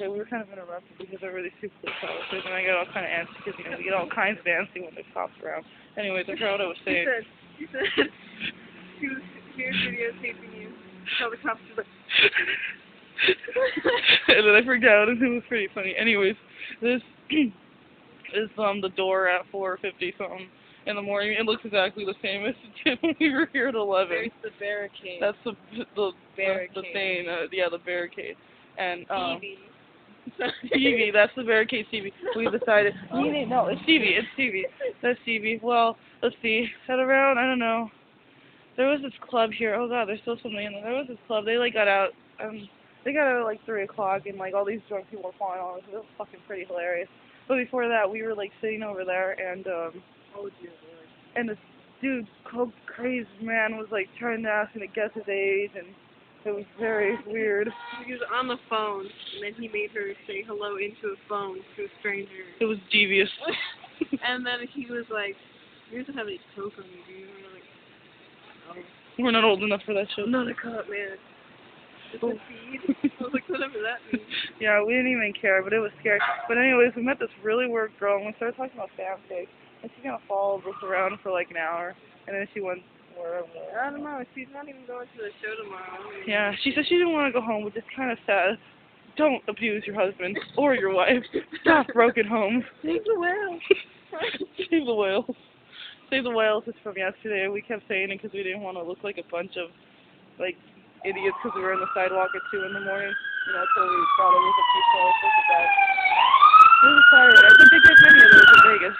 okay, we were kind of interrupted because everybody's super police, and I got all kind of antsy because, you know, we get all kinds of antsy when there's cops around. Anyways, I forgot what I was saying. He said, he was here videotaping you. Tell the cops to and then I freaked out, and it was pretty funny. Anyways, this is the door at 4:50 something in the morning. It looks exactly the same as it did when we were here at 11. There's the barricade. That's the barricade. the thing. Yeah, the barricade. And TV. Stevie, that's the barricade. Stevie. We decided. No, it's Stevie. It's Stevie. That's Stevie. Well, let's see. At around, I don't know. There was this club here. Oh God, there's still something in there. There was this club. They like got out. They got out at like 3 o'clock, and like all these drunk people were falling on us. It was fucking pretty hilarious. But before that, we were like sitting over there, and oh dear Lord. And this dude, coke crazed man, was like trying to ask me to guess his age, and it was very weird. He was on the phone, and then he made her say hello into a phone to a stranger. It was devious. And then he was like, "You doesn't have any coke on you, do you?" And we're like, "Oh, we're not old enough for that shit." I'm not a cop, man. It's a feed. I was like, whatever that means. Yeah, we didn't even care, but it was scary. But anyways, we met this really weird girl, and we started talking about fanfic, and she kind of followed us around for like an hour, and then she went wherever. I don't know. She's not even going to the show tomorrow. Yeah, she said she didn't want to go home, which is kind of sad. Don't abuse your husband or your wife. Stop broken homes. Save the whales. Save the whales. Save the whales is from yesterday. We kept saying it because we didn't want to look like a bunch of, like, idiots because we were on the sidewalk at 2 in the morning. You know, so we thought it was a peaceful. Look at that. Really sorry. I think they get many of those in Vegas.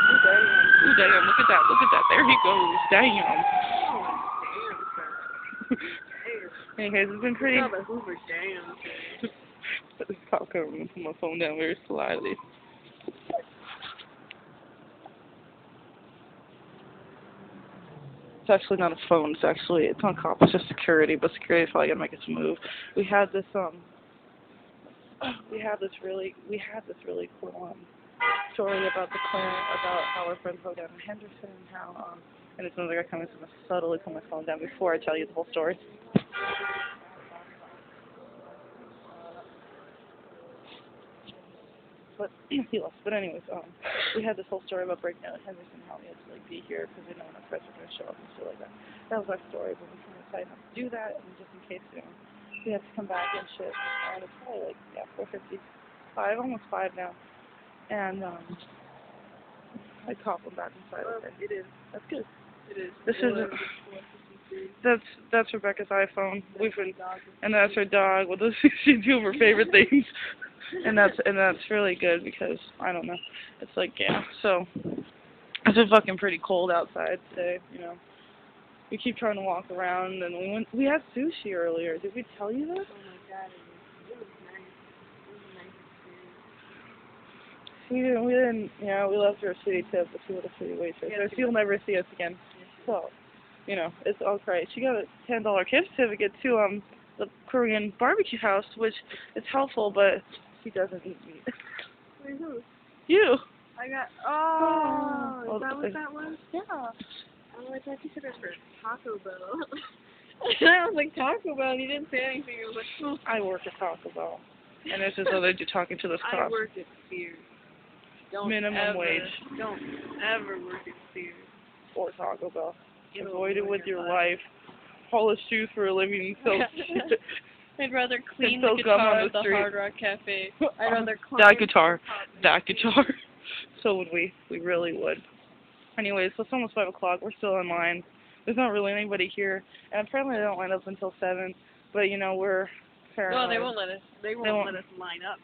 Ooh, damn. Ooh, damn. Look at that. Look at that. There he goes. Damn. Anyways, it's been pretty. This cop coming put my phone down very slyly. It's actually not a phone. It's not cop. It's just security. But security's probably gonna make us move. We had this really cool story about about how our friends go down in Henderson and how and it's another guy coming, so I'm gonna subtly put my phone down before I tell you the whole story. But he left. But anyways, we had this whole story about breaking out of Henderson, how we had to like be here because we didn't know when our friends were gonna show up and shit like that. That was our story, but we kind of decided not to do that, and just in case, you know, we had to come back and shit. And it's probably like 4:55, almost 5 now, and I caught them back inside. It is. That's good. It is. This isn't. That's Rebecca's iPhone. And that's her dog. Well, those she's two of her favorite things. And that's really good because I don't know. It's like, yeah. So it's been fucking pretty cold outside today. You know, we keep trying to walk around, and we had sushi earlier. Did we tell you this? Oh my God, it was nice. It was nice. We didn't. Yeah, we left her a shitty tip, but she was a shitty waitress. Yeah, She'll never see us again. So, you know, it's all right. She got a $10 gift certificate to the Korean barbecue house, which is helpful, but she doesn't eat meat. Wait, who? You. I got. Oh, well, is that what that was? Yeah. Oh, I thought you said it was for Taco Bell. I was like, Taco Bell, and you didn't say anything. I was like, oh. I work at Taco Bell, and there's this other dude talking to this cop. I work at Sears. Don't Minimum wage. Don't ever work at Sears. Or Taco Bell. Avoid it with your life. Polish shoes for a living and sell shit. I'd rather clean the the guitar on at the Hard Rock Cafe. I'd rather clean that guitar. So would we. We really would. Anyways, so it's almost 5 o'clock. We're still in line. There's not really anybody here, and apparently they don't line up until 7. But you know we're paranoid. No, they won't let us. They won't let us line up.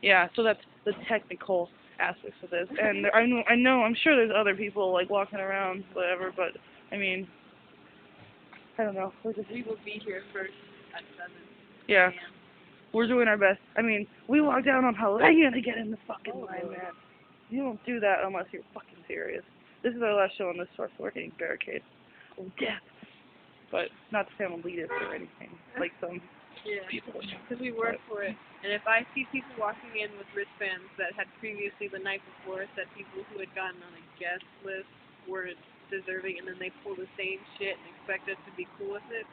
Yeah, so that's the technical aspects of this. And I'm sure there's other people like walking around, whatever. But I mean, I don't know. We will be here first at 7. Yeah, we're doing our best. I mean, we walked down on Helena to get in the fucking line, man. You don't do that unless you're fucking serious. This is our last show on this tour, so we're getting barricaded. Oh, death. But not to sound elitist or anything, like some people. Because we work for it. And if I see people walking in with wristbands that had previously the night before said people who had gotten on a guest list were deserving, and then they pull the same shit and expect us to be cool with it.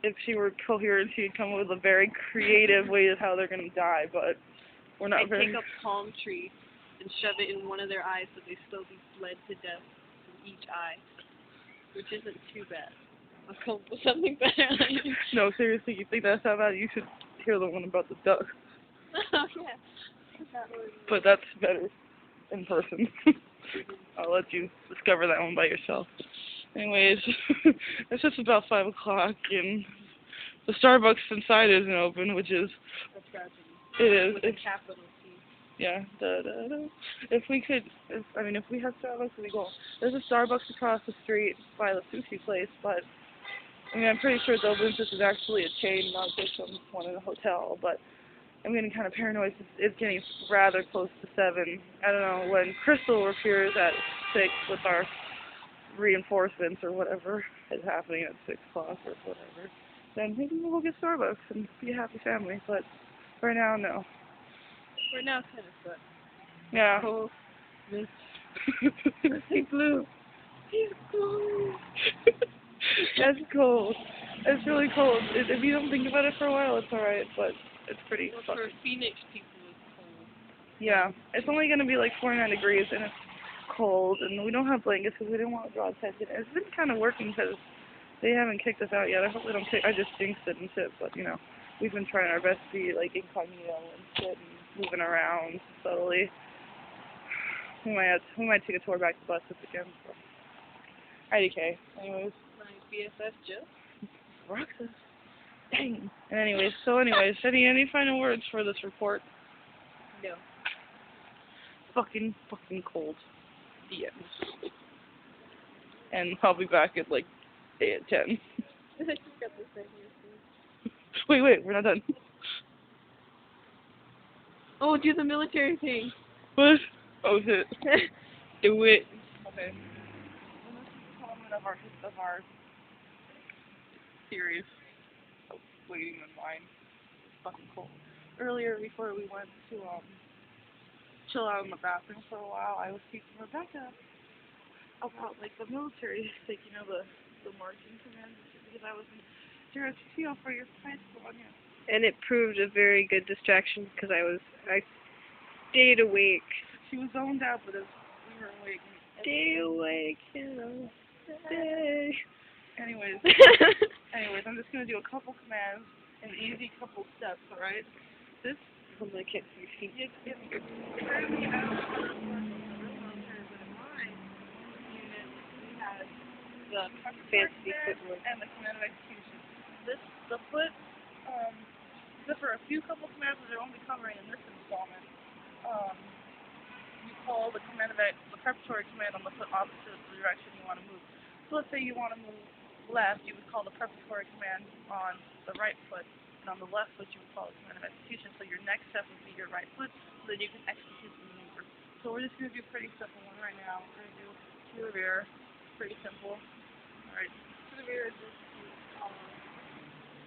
if she were coherent, she'd come up with a very creative way of how they're gonna die, but we're not I'd very... take a palm tree and shove it in one of their eyes so they still be bled to death from each eye, which isn't too bad. I'll come up with something better later. No, seriously, you think that's how bad? You should hear the one about the duck. Oh, yeah. But that's better in person. I'll let you discover that one by yourself. Anyways, it's just about 5 o'clock, and the Starbucks inside isn't open, which is... A tragedy. It is. With a capital T. Yeah. If we could, if we had Starbucks, we'd go. There's a Starbucks across the street by the sushi place, but I'm pretty sure this is actually a chain, not just one in a hotel. But I'm getting kind of paranoid. It's getting rather close to 7. I don't know, when Crystal appears at 6 with our reinforcements or whatever is happening at 6 o'clock or whatever, then maybe we'll get Starbucks and be a happy family. But right now, no. We're now kind of stuck. Yeah. Oh, this. He's blue. He's cold. That's cold. It's really cold. If you don't think about it for a while, it's alright, but it's pretty Well, fucking... for Phoenix people, it's cold. Yeah. It's only going to be like 49 degrees, and it's cold, and we don't have blankets because we didn't want to draw attention. It's been kind of working because they haven't kicked us out yet. I hope they don't kick... I just jinxed it and shit, but, we've been trying our best to be, like, incognito and shit and moving around subtly. We might take a tour back to buses again. So. IDK. Anyways. My BFF Joe? Roxas. Dang. And anyways, any final words for this report? No. Fucking cold. The end. And I'll be back at like 10. I just got this right here. Wait, we're not done. Oh, do the military thing. What? Oh shit. Do it. Okay. Well, this is the moment of our series of waiting in line. It's fucking cold. Earlier, before we went to chill out in the bathroom for a while, I was teaching Rebecca about like the military, like the marching command, because I was in JROTC for your high school. Yeah. And it proved a very good distraction because I stayed awake. She was zoned out, but we were awake. Stay awake, stay. Anyways, I'm just gonna do a couple commands, an easy couple steps. All right. This. Oh, I can't see your feet. It's fairly out of the military, but in mine unit we had the Fancy footwork and the command of execution. The foot. Except for a few couple commands that are only covering in this installment. You call the the preparatory command on the foot opposite of the direction you want to move. So let's say you want to move left, you would call the preparatory command on the right foot, and on the left foot you would call the command of execution. So your next step would be your right foot, so then you can execute the maneuver. So we're just going to do a pretty simple one right now. We're going to do to the rear. Pretty simple. Alright. To the rear is just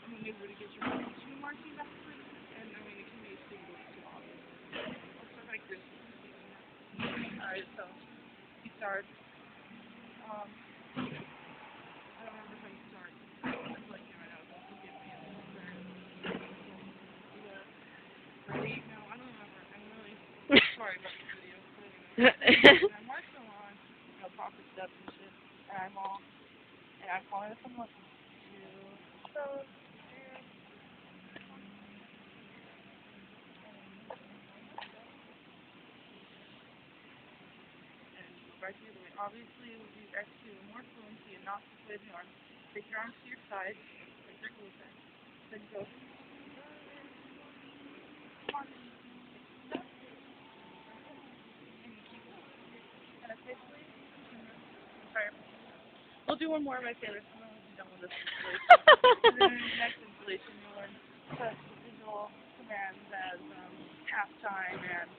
maneuver to get your two marching back, and it can be a single to all. So like this. Alright, so you start. I don't remember how you start. I'm blanking right now, so forgive me. Ready? No, I don't remember. I'm really sorry about this video. But anyway, I march along, proper steps and shit, and I'm all, and I'm calling this one 1, 2, 3. Right the other way. Obviously, we'll do execute with more fluency and not just with your arms. Take your arms to your side, like they're close. Then go. And officially, we'll do one more of my favorites, and then we'll be done with this installation. And then next installation, you'll learn the visual commands as halftime and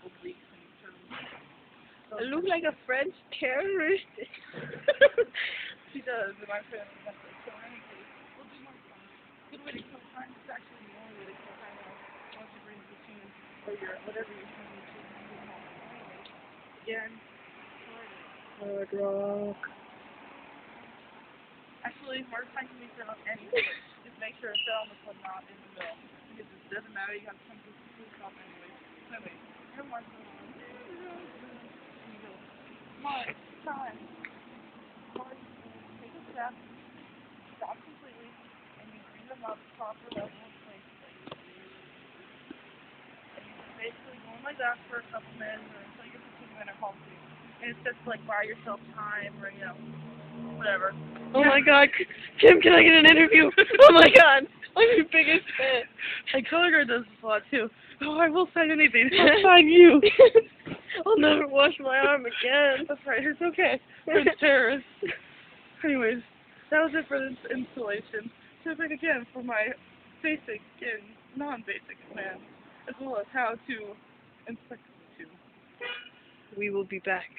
obliques and terms. I look like a French terrorist. She does, and my friend remembers. So in any case, we'll do more fun. Good way to kill time. It's actually the only way to kill time once you bring the tune or your whatever you're trying to do. Again, Hard rock. Actually, more time can be set on any place. Just make sure it's set on the foot, not in the middle. Because it doesn't matter, you have to come to the foot top anyway. Anyway, you're marking on. Mark, time. Mark, take a step, stop completely, and you bring them up proper level of place. And you just basically going like that for a couple minutes or until you get to 2-minute halt. And it's just like buy yourself time or, you know, whatever. Oh my god, Kim, can I get an interview? Oh my god, I'm your biggest fan. My color guard does this a lot too. Oh, I will sign anything. I'll sign you. I'll never wash my arm again. That's right, it's okay. It's terrorists. Anyways, that was it for this installation. Tip it again for my basic and non-basic plan, as well as how to inspect the tube. We will be back.